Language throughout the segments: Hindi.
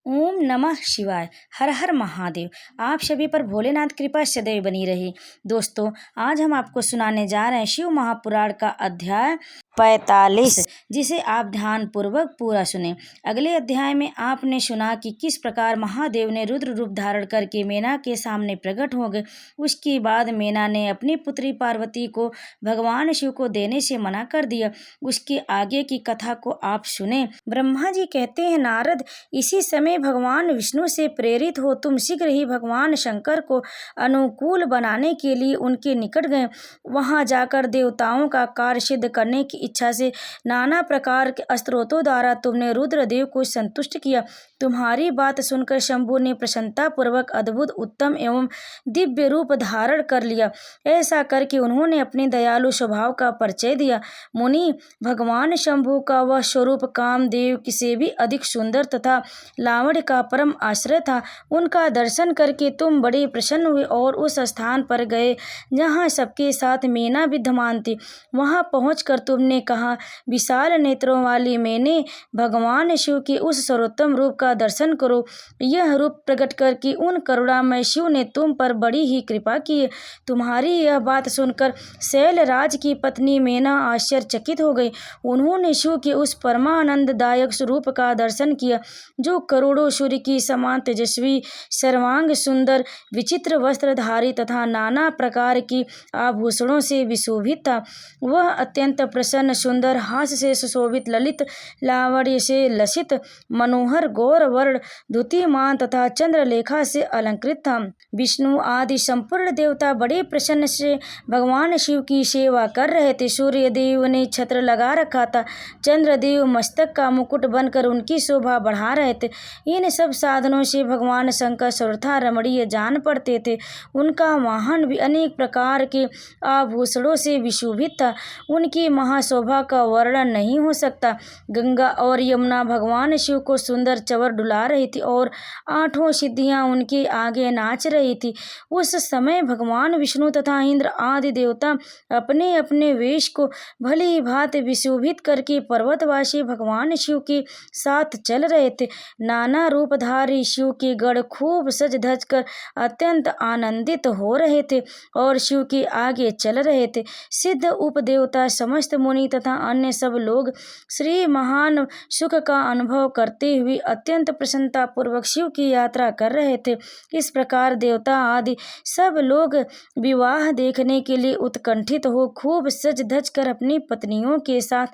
ओम नमः शिवाय। हर हर महादेव। आप सभी पर भोलेनाथ कृपा सदैव बनी रही। दोस्तों, आज हम आपको सुनाने जा रहे हैं शिव महापुराण का अध्याय 45, जिसे आप ध्यान पूर्वक पूरा सुने। अगले अध्याय में आपने सुना कि किस प्रकार महादेव ने रुद्र रूप धारण करके मेना के सामने प्रकट हो गए। उसके बाद मेना ने अपनी पुत्री पार्वती को भगवान शिव को देने से मना कर दिया। उसके आगे की कथा को आप सुने। ब्रह्मा जी कहते हैं, नारद, इसी समय भगवान विष्णु से प्रेरित हो तुम शीघ्र ही भगवान शंकर को अनुकूल बनाने के लिए उनके निकट गए। वहां जाकर देवताओं का कार्य सिद्ध करने की इच्छा से नाना प्रकार के स्त्रोतों द्वारा तुमने रुद्रदेव को संतुष्ट किया। तुम्हारी बात सुनकर शंभु ने प्रसन्नता पूर्वक अद्भुत उत्तम एवं दिव्य रूप धारण कर लिया। ऐसा करके उन्होंने अपने दयालु स्वभाव का परिचय दिया। मुनि, भगवान शंभु का वह स्वरूप कामदेव से भी अधिक सुंदर तथा लावण्य का परम आश्रय था। उनका दर्शन करके तुम बड़े प्रसन्न हुए और उस स्थान पर गए जहाँ सबके साथ मेना विद्यमान थी। वहां पहुंचकर तुमने कहा, विशाल नेत्रों वाली मैंने भगवान शिव के उस सर्वोत्तम रूप का दर्शन करो। यह रूप प्रकट करके उन करुणामय शिव ने तुम पर बड़ी ही कृपा की है। तुम्हारी यह बात सुनकर शैलराज की पत्नी मेना आश्चर्यचकित हो गई। उन्होंने शिव के उस परमानंददायक स्वरूप का दर्शन किया जो करोड़ों सूर्य की समान तेजस्वी, सर्वांग सुंदर, विचित्र वस्त्रधारी तथा नाना प्रकार की आभूषणों से विशोभित था। वह अत्यंत प्रसन्न, सुंदर, हास्य से सुशोभित, ललित, लावण्य से लसित, मनोहर, गौर वर्ण, द्युतिमान तथा चंद्रलेखा से अलंकृत था। विष्णु आदि संपूर्ण देवता बड़े प्रसन्न से भगवान शिव की सेवा कर रहे थे। सूर्य देव ने छत्र लगा रखा था। चंद्रदेव मस्तक का मुकुट बनकर उनकी शोभा बढ़ा रहे थे। इन सब साधनों से भगवान शंकर सर्वथा रमणीय जान पड़ते थे। उनका वाहन भी अनेक प्रकार के आभूषणों से विशोभित था। उनकी महाशोभा का वर्णन नहीं हो सकता। गंगा और यमुना भगवान शिव को सुंदर चवर डुला रही थी और आठों सिद्धियां उनके आगे नाच रही थी। उस समय भगवान विष्णु तथा इंद्र आदि देवता अपने अपने वेश को भली भांति विशोभित करके पर्वतवासी भगवान शिव के साथ चल रहे थे। नाना रूपधारी शिव के गण खूब सज धज कर अत्यंत आनंदित हो रहे थे और शिव के आगे चल रहे थे। सिद्ध उपदेवता, समस्त मुनि तथा अन्य सब लोग श्री महान सुख का अनुभव करते हुए अत्यंत प्रसन्नता पूर्वक शिव की यात्रा कर रहे थे। इस प्रकार देवता आदि सब लोग विवाह देखने के लिए उत्कंठित हो खूब सज धज कर अपनी पत्नियों के साथ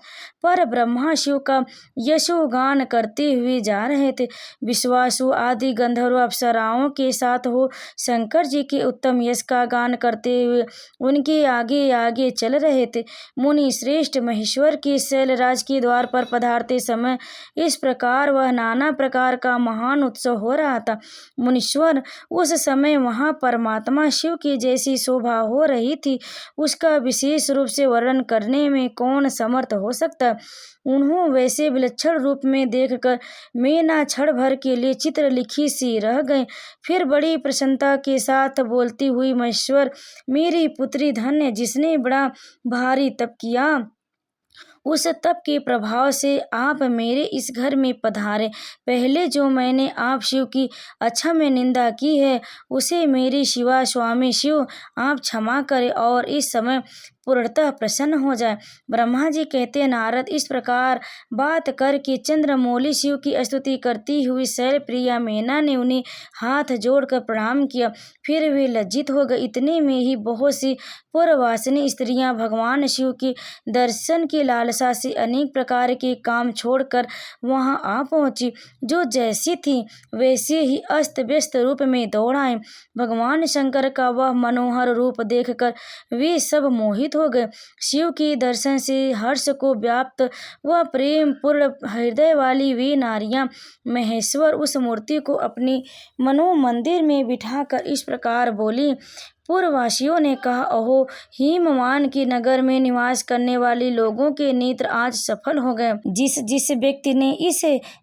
पर ब्रह्मा शिव का यशोगान करते हुए जा रहे थे। विश्वासु आदि गंधर्व अप्सराओं के साथ हो शंकर जी के उत्तम यश का गान करते हुए उनके आगे आगे चल रहे थे। मुनि श्रेष्ठ महेश्वर के शैलराज के द्वार पर पधारते समय इस प्रकार वह नाना प्रकार का महान उत्सव हो रहा था। मुनीश्वर, उस समय वहां परमात्मा शिव की जैसी शोभा हो रही थी, उसका विशेष रूप से वर्णन करने में कौन समर्थ हो सकता। उन्हों वैसे विलक्षण रूप में देखकर मेना क्षण भर के लिए चित्र लिखी सी रह गए। फिर बड़ी प्रसन्नता के साथ बोलती हुई, महेश्वर, मेरी पुत्री धन्य, जिसने बड़ा भारी तप किया, उस तप के प्रभाव से आप मेरे इस घर में पधारे। पहले जो मैंने आप शिव की अक्षम्य निंदा की है, उसे मेरे शिवा स्वामी शिव आप क्षमा करें और इस समय पूर्णतः प्रसन्न हो जाए। ब्रह्मा जी कहते हैं, नारद, इस प्रकार बात करके चंद्रमौली शिव की स्तुति करती हुई शैल प्रिया मेना ने उन्हें हाथ जोड़कर प्रणाम किया। फिर वे लज्जित हो गए। इतने में ही बहुत सी पूर्ववासिनी स्त्रियां भगवान शिव के दर्शन की लालसा से अनेक प्रकार के काम छोड़कर वहां आ पहुंची। जो जैसी थी वैसे ही अस्त व्यस्त रूप में दौड़ आए। भगवान शंकर का वह मनोहर रूप देखकर वे सब मोहित हो गए। शिव के दर्शन से हर्ष को व्याप्त वह प्रेम पूर्ण हृदय वाली वे नारियां महेश्वर उस मूर्ति को अपने मनो मंदिर में बिठाकर इस प्रकार बोली। पूर्ववासियों ने कहा, अहो, हिमवान के नगर में निवास करने वाले लोगों के नेत्र आज सफल हो गए। जिस जिस व्यक्ति ने इस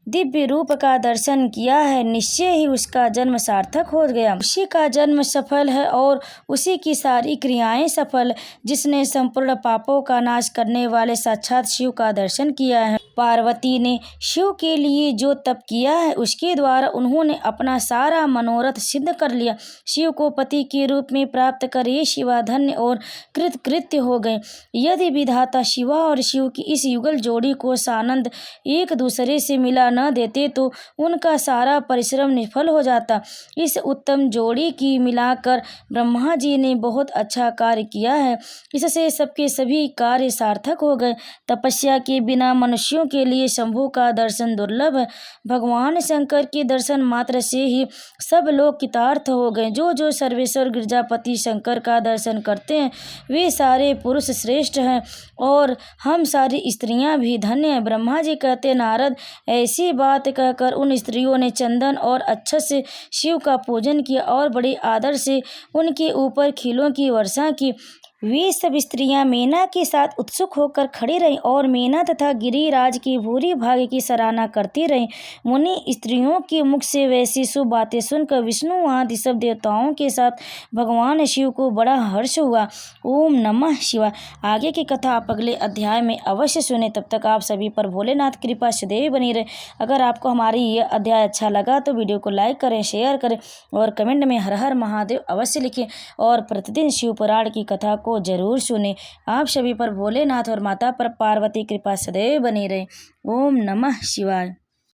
दिव्य रूप का दर्शन किया है, निश्चय ही उसका जन्म सार्थक हो गया। उसी का जन्म सफल है और उसी की सारी क्रियाएं सफल। जिसने संपूर्ण पापों का नाश करने वाले साक्षात शिव का दर्शन किया है, पार्वती ने शिव के लिए जो तप किया है उसके द्वारा उन्होंने अपना सारा मनोरथ सिद्ध कर लिया। शिव को पति के रूप में प्राप्त कर ये शिवा धन्य और कृतकृत्य हो गए। यदि विधाता शिवा और शिव की इस युगल जोड़ी को सानंद एक दूसरे से मिला न देते तो उनका सारा परिश्रम निष्फल हो जाता। इस उत्तम जोड़ी की मिलाकर ब्रह्मा जी ने बहुत अच्छा कार्य किया है। इससे सबके सभी कार्य सार्थक हो गए। तपस्या के बिना मनुष्यों के लिए शंभु का दर्शन दुर्लभ है। भगवान शंकर के दर्शन मात्र से ही सब लोग कृतार्थ हो गए। जो जो सर्वेश्वर गिरजापति शंकर का दर्शन करते हैं वे सारे पुरुष श्रेष्ठ हैं और हम सारी स्त्रियां भी धन्य हैं। ब्रह्मा जी कहते, नारद, ऐसी बात कहकर उन स्त्रियों ने चंदन और अक्षत से शिव का पूजन किया और बड़ी आदर से उनके ऊपर खीलों की वर्षा की। वे सब स्त्रियां मेना के साथ उत्सुक होकर खड़ी रहीं और मेना तथा गिरिराज की भूरी भाग्य की सराहना करती रहीं। मुनि स्त्रियों के मुख से वैसी शुभ बातें सुनकर विष्णु आदि सब देवताओं के साथ भगवान शिव को बड़ा हर्ष हुआ। ओम नमः शिवाय। आगे की कथा आप अगले अध्याय में अवश्य सुने। तब तक आप सभी पर भोलेनाथ कृपा सदैव बनी रहे। अगर आपको हमारी ये अध्याय अच्छा लगा तो वीडियो को लाइक करें, शेयर करें और कमेंट में हर हर महादेव अवश्य लिखें और प्रतिदिन शिव पुराण की कथा को जरूर सुने। आप सभी पर भोलेनाथ और माता पर पार्वती कृपा सदैव बनी रहे। ओम नमः शिवाय।